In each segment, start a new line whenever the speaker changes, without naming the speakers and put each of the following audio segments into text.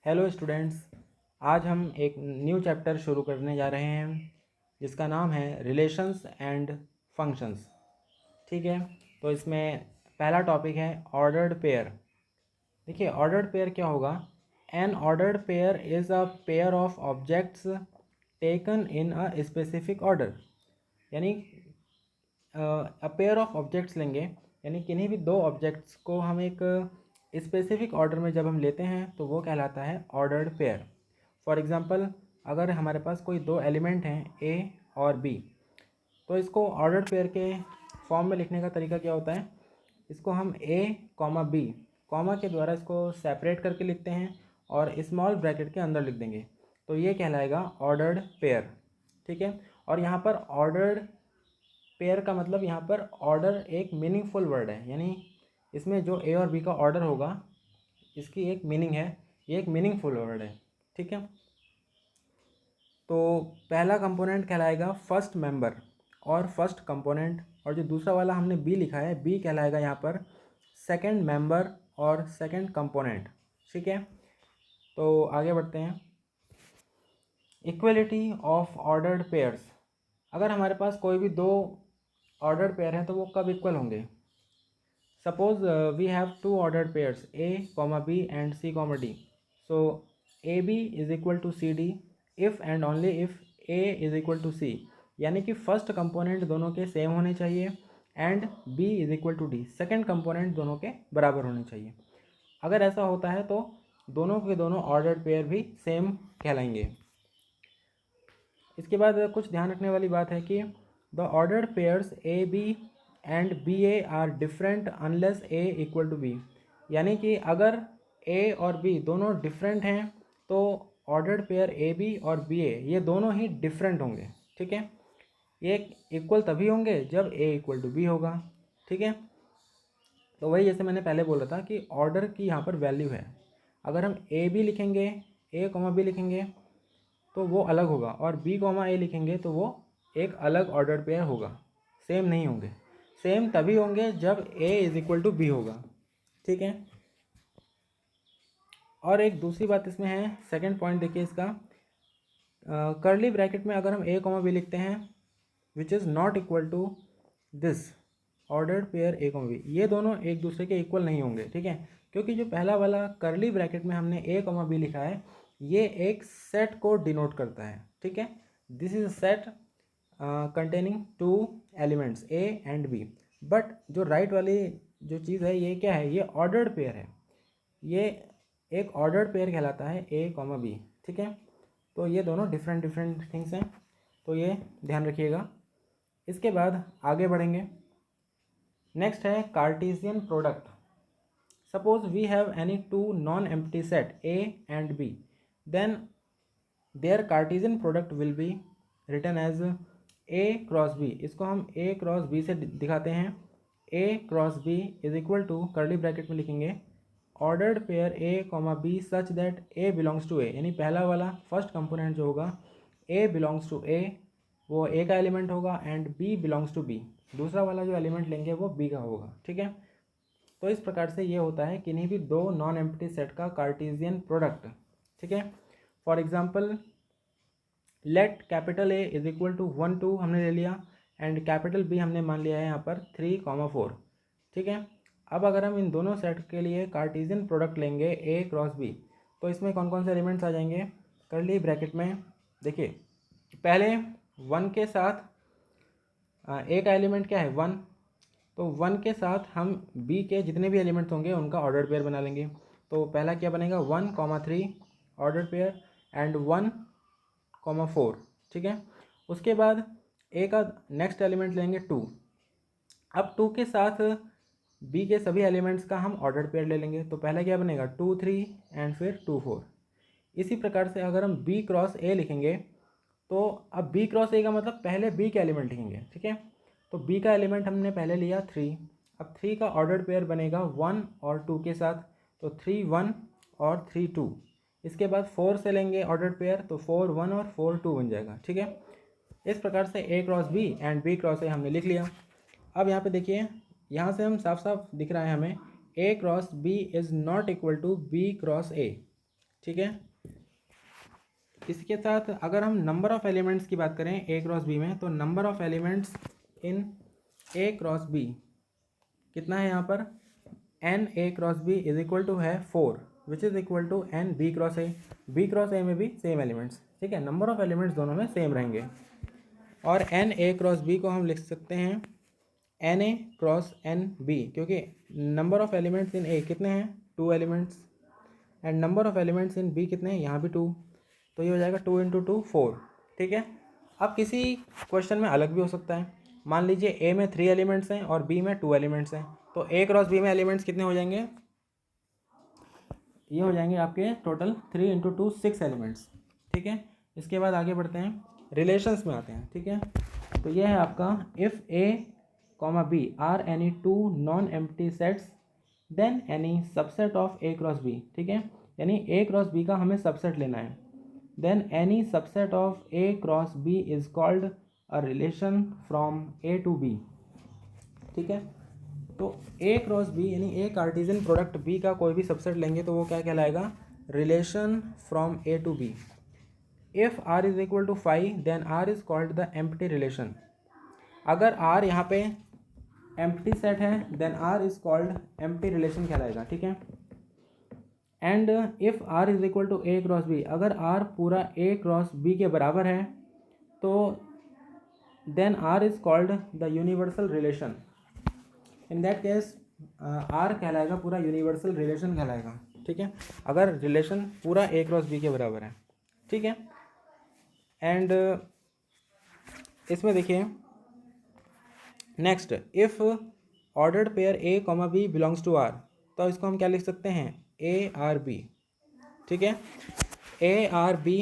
Hello students, आज हम एक न्यू चैप्टर शुरू करने जा रहे हैं जिसका नाम है रिलेशंस एंड फंक्शंस। ठीक है, तो इसमें पहला टॉपिक है ऑर्डर्ड पेयर। देखिए, ऑर्डर्ड पेयर क्या होगा। N ordered pair is a pair of objects taken in a specific order. यानी अ पेयर ऑफ ऑब्जेक्ट्स लेंगे, यानी किन्हीं भी दो ऑब्जेक्ट्स को हम एक स्पेसिफिक ऑर्डर में जब हम लेते हैं तो वो कहलाता है ऑर्डर्ड पेयर। फॉर एग्ज़ाम्पल, अगर हमारे पास कोई दो एलिमेंट हैं ए और बी, तो इसको ऑर्डर्ड पेयर के फॉर्म में लिखने का तरीका क्या होता है। इसको हम ए कॉमा बी कॉमा के द्वारा इसको सेपरेट करके लिखते हैं और स्मॉल ब्रैकेट के अंदर लिख देंगे, तो ये कहलाएगा ऑर्डर्ड पेयर। ठीक है, और यहाँ पर ऑर्डर्ड पेयर का मतलब यहाँ पर ऑर्डर एक मीनिंगफुल वर्ड है, यानी इसमें जो ए और बी का ऑर्डर होगा इसकी एक मीनिंग है, ये एक मीनिंगफुल वर्ड है। ठीक है, तो पहला कंपोनेंट कहलाएगा फर्स्ट मेंबर और फर्स्ट कंपोनेंट, और जो दूसरा वाला हमने बी लिखा है बी कहलाएगा यहाँ पर सेकंड मेंबर और सेकंड कंपोनेंट। ठीक है, तो आगे बढ़ते हैं। Equality of ordered pairs. अगर हमारे पास कोई भी दो ऑर्डर्ड पेयर हैं तो वो कब इक्वल होंगे। Suppose we have two ordered pairs A comma B and C comma D, so A B is equal to C D if and only if A is equal to C. यानी कि first component दोनों के same होने चाहिए and B is equal to D, second component दोनों के बराबर होने चाहिए। अगर ऐसा होता है तो दोनों के दोनों ऑर्डर्ड पेयर भी सेम कहलाएंगे। इसके बाद कुछ ध्यान रखने वाली बात है कि the ordered pairs A B and B A are different unless A equal to B. यानी कि अगर ए और बी दोनों डिफरेंट हैं तो ऑर्डर्ड पेयर ए बी और बी ए ये दोनों ही डिफरेंट होंगे। ठीक है, ये इक्वल तभी होंगे जब ए इक्वल टू बी होगा। ठीक है, तो वही जैसे मैंने पहले बोला था कि ऑर्डर की यहाँ पर वैल्यू है। अगर हम ए बी लिखेंगे, ए कॉमा बी लिखेंगे तो वो अलग होगा, और बी कॉमा ए लिखेंगे तो वो एक अलग ऑर्डर पेयर होगा, सेम नहीं होंगे। सेम तभी होंगे जब ए इज इक्वल टू बी होगा। ठीक है, और एक दूसरी बात इसमें है, सेकंड पॉइंट देखिए इसका, करली ब्रैकेट में अगर हम ए कॉमा बी लिखते हैं which is not equal to this ordered pair A comma B, ये दोनों एक दूसरे के इक्वल नहीं होंगे। ठीक है, क्योंकि जो पहला वाला करली ब्रैकेट में हमने ए कॉमा बी लिखा है ये एक सेट को डिनोट करता है। ठीक है, this is a set containing two elements A and B, but जो राइट वाली जो चीज़ है ये क्या है, ये ऑर्डर्ड पेयर है, ये एक ऑर्डर्ड पेयर कहलाता है ए कॉमा बी। ठीक है, तो ये दोनों डिफरेंट डिफरेंट थिंग्स हैं, तो ये ध्यान रखिएगा। इसके बाद आगे बढ़ेंगे। नेक्स्ट है Cartesian product. Suppose we have any two non empty set A and B, then their Cartesian product will be written as A cross B. इसको हम ए क्रॉस बी से दिखाते हैं। A cross B is equal to curly bracket में लिखेंगे ordered pair A comma B such that A belongs to A, यानी पहला वाला फर्स्ट कंपोनेंट जो होगा ए बिलोंग्स टू ए, वो ए का एलिमेंट होगा, and B belongs to B, दूसरा वाला जो एलिमेंट लेंगे वो बी का होगा। ठीक है, तो इस प्रकार से ये होता है किन्हीं भी दो नॉन एम्प्टी सेट का कार्टेशियन प्रोडक्ट। ठीक है, for example let capital A is equal to 1 2 हमने ले लिया, एंड कैपिटल बी हमने मान लिया है यहाँ पर 3 4। ठीक है, अब अगर हम इन दोनों सेट के लिए कार्टेशियन प्रोडक्ट लेंगे ए क्रॉस बी, तो इसमें कौन कौन से एलिमेंट्स आ जाएंगे। करली ब्रैकेट में देखिए, पहले 1 के साथ ए का एलिमेंट क्या है 1, तो 1 के साथ हम बी के जितने भी एलिमेंट्स होंगे उनका ऑर्डर पेयर बना लेंगे। तो पहला क्या बनेगा 1 3 ऑर्डर पेयर एंड 1 4। ठीक है, उसके बाद ए का नेक्स्ट एलिमेंट लेंगे 2। अब 2 के साथ बी के सभी एलिमेंट्स का हम ऑर्डर पेयर ले लेंगे, तो पहला क्या बनेगा 2 3 एंड फिर 2 4। इसी प्रकार से अगर हम बी क्रॉस ए लिखेंगे, तो अब बी क्रॉस ए का मतलब पहले बी के एलिमेंट लिखेंगे। ठीक है, तो बी का एलिमेंट हमने पहले लिया 3, अब 3 का ऑर्डर पेयर बनेगा 1 और 2 के साथ, तो 3 1 और 3 2। इसके बाद 4 से लेंगे ऑर्डर पेयर, तो 4 1 और 4 2 बन जाएगा। ठीक है, इस प्रकार से A cross B and B cross A हमने लिख लिया। अब यहाँ पे देखिए, यहाँ से हम साफ साफ दिख रहा है हमें A cross B is not equal to B cross A. ठीक है। इसके साथ अगर हम नंबर ऑफ़ एलिमेंट्स की बात करें ए क्रॉस बी में, तो number of elements in A cross B कितना है यहाँ पर, N A cross B is equal to है 4 which is equal to N B cross A. B cross A में भी सेम एलिमेंट्स, ठीक है, नंबर ऑफ़ एलिमेंट्स दोनों में सेम रहेंगे। और एन ए क्रॉस बी को हम लिख सकते हैं N A cross N B, क्योंकि number of elements in A कितने हैं, 2 elements, and number of elements in B कितने हैं, यहाँ भी 2, तो ये हो जाएगा 2 इंटू 2 4, ठीक है। अब किसी क्वेश्चन में अलग भी हो सकता है, मान लीजिए ए में 3 एलिमेंट्स हैं और बी में 2 एलिमेंट्स हैं, तो ए क्रॉस बी में एलिमेंट्स कितने हो जाएंगे, ये हो जाएंगे आपके टोटल 3 इंटू 2 6 एलिमेंट्स, ठीक है। इसके बाद आगे बढ़ते हैं, रिलेशंस में आते हैं, ठीक है। तो ये है आपका if A comma B are any 2 non empty sets then any subset of A cross B, ठीक है, यानी ए क्रॉस बी का हमें सबसेट लेना है, then any subset of A cross B is called a relation from A to B, ठीक है। तो ए क्रॉस बी यानी ए कार्टेशियन प्रोडक्ट बी का कोई भी सबसेट लेंगे तो वो क्या कहलाएगा, relation from A to B. If R is equal to 5 then R is called the empty relation. अगर आर यहाँ पे एम्प्टी सेट है then R is called empty relation कहलाएगा, ठीक है। And if R is equal to A cross B, अगर R पूरा A cross B के बराबर है तो then R is called the universal relation. In that case R कहलाएगा पूरा यूनिवर्सल रिलेशन कहलाएगा, ठीक है, अगर रिलेशन पूरा ए क्रॉस बी के बराबर है, ठीक है। एंड इसमें देखिए next, if ordered pair A comma B belongs to R, तो इसको हम क्या लिख सकते हैं, ए आर बी, ठीक है, ए आर बी,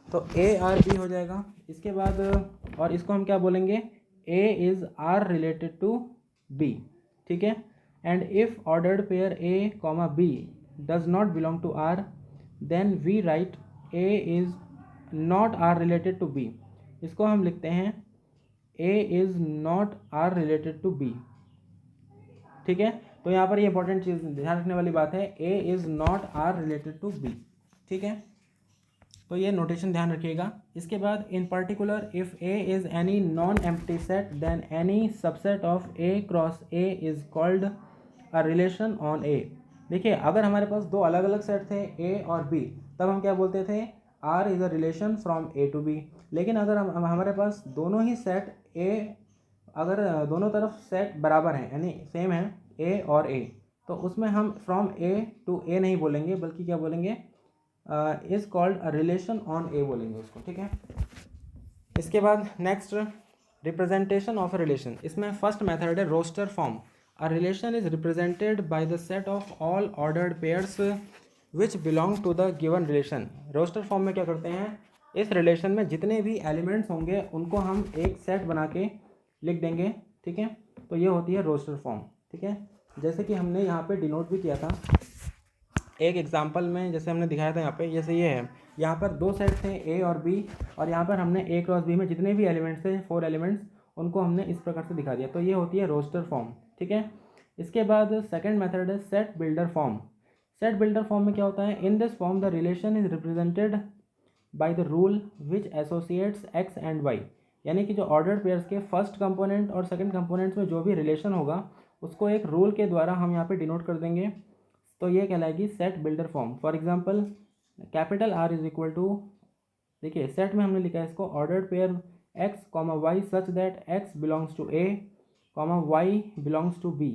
तो ए आर बी हो जाएगा। इसके बाद और इसको हम क्या बोलेंगे, A is R related to B, ठीक है। And if ordered pair A comma B does not belong to R then we write A is not R related to B, इसको हम लिखते हैं A is not R related to B, ठीक है। तो यहाँ पर ये इंपॉर्टेंट चीज़ ध्यान रखने वाली बात है, A is not R related to B, ठीक है, तो ये नोटेशन ध्यान रखिएगा। इसके बाद in particular if A is any non empty set then any subset of A cross A is called a relation on A. देखिए अगर हमारे पास दो अलग अलग सेट थे ए और बी, तब हम क्या बोलते थे, R is a relation from A to B. लेकिन अगर हम हमारे पास दोनों ही सेट ए, अगर दोनों तरफ सेट बराबर हैं यानी सेम है ए और ए, तो उसमें हम फ्रॉम ए टू ए नहीं बोलेंगे, बल्कि क्या बोलेंगे, is called a relation on A बोलेंगे उसको, ठीक है। इसके बाद next, representation of a relation, इसमें फर्स्ट मेथड है roster form. A relation is represented by the set of all ordered pairs which belong to the given relation. Roster form में क्या करते हैं, इस रिलेशन में जितने भी एलिमेंट्स होंगे उनको हम एक सेट बना के लिख देंगे, ठीक है, तो ये होती है रोस्टर फॉर्म, ठीक है। जैसे कि हमने यहाँ पे डिनोट भी किया था एक एग्जांपल में, जैसे हमने दिखाया था यहाँ पे, जैसे ये है, यहाँ पर दो सेट थे ए और बी, और यहाँ पर हमने ए क्रॉस बी में जितने भी एलिमेंट्स थे 4 एलिमेंट्स, उनको हमने इस प्रकार से दिखा दिया, तो ये होती है रोस्टर फॉर्म, ठीक है। इसके बाद सेकंड मेथड है set builder form. Set builder form में क्या होता है, in this form the relation is represented by the rule which associates X and Y, यानी कि जो ऑर्डर्ड पेयर्स के फर्स्ट कंपोनेंट और सेकंड कंपोनेंट्स में जो भी रिलेशन होगा उसको एक रूल के द्वारा हम यहाँ पे डिनोट कर देंगे, तो ये कहलाएगी set builder form. For example capital R is equal to, देखिए सेट में हमने लिखा है इसको, ordered pair X comma Y such that X belongs to A comma Y belongs to B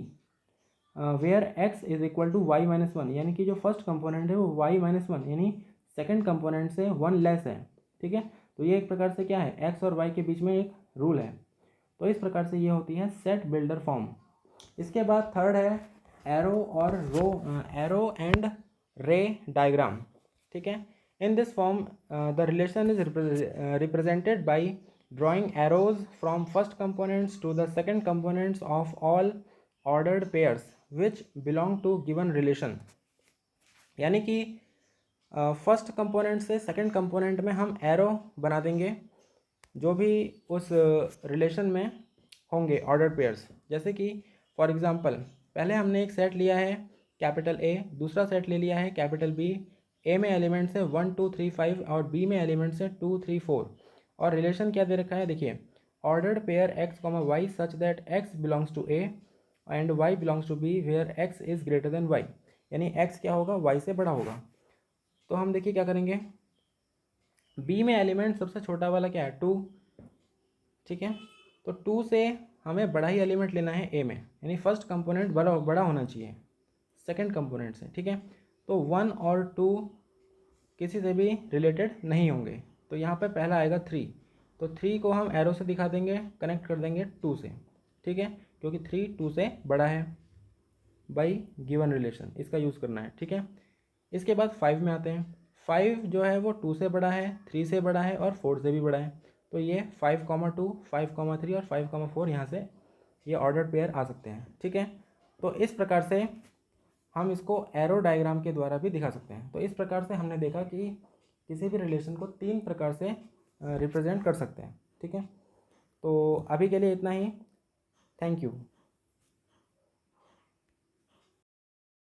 where X is equal to Y minus one, यानी कि जो first component है वो वाई माइनस वन यानी सेकेंड कंपोनेंट से 1 less है, ठीक है। तो ये एक प्रकार से क्या है, एक्स और वाई के बीच में एक रूल है, तो इस प्रकार से ये होती है सेट बिल्डर फॉर्म। इसके बाद थर्ड है एरो और एरो एंड रे डायग्राम, ठीक है। In this form the relation is represented by drawing arrows from first components to the second components of all ordered pairs which belong to given relation, यानी कि first component से second component में हम arrow बना देंगे जो भी उस रिलेशन में होंगे ऑर्डर पेयर्स। जैसे कि फॉर एग्जांपल पहले हमने एक सेट लिया है कैपिटल ए, दूसरा सेट ले लिया है कैपिटल बी। ए में एलिमेंट्स है 1 2 3 5 और बी में एलिमेंट्स है 2 3 4। और रिलेशन क्या दे रखा है, देखिए ordered pair X comma Y such that X belongs to A and Y belongs to B where X is greater than Y, यानी एक्स क्या होगा, वाई से बड़ा होगा। तो हम देखिए क्या करेंगे, बी में एलिमेंट सबसे छोटा वाला क्या है, 2, ठीक है। तो 2 से हमें बड़ा ही एलिमेंट लेना है ए में, यानी फर्स्ट कंपोनेंट बड़ा बड़ा होना चाहिए सेकंड कंपोनेंट से, ठीक है। तो 1 और 2 किसी से भी रिलेटेड नहीं होंगे, तो यहाँ पर पहला आएगा 3। तो 3 को हम एरो से दिखा देंगे, कनेक्ट कर देंगे 2 से, ठीक है, क्योंकि 3 2 से बड़ा है बाई गिवन रिलेशन, इसका यूज़ करना है, ठीक है। इसके बाद 5 में आते हैं। 5 जो है वो 2 से बड़ा है, 3 से बड़ा है और 4 से भी बड़ा है। तो ये 5,2, 5,3 और 5,4 यहाँ से ये ऑर्डर पेयर आ सकते हैं, ठीक है। तो इस प्रकार से हम इसको एरो डायग्राम के द्वारा भी दिखा सकते हैं। तो इस प्रकार से हमने देखा कि किसी भी रिलेशन को 3 प्रकार से रिप्रेजेंट कर सकते हैं, ठीक है। तो अभी के लिए इतना ही, थैंक यू।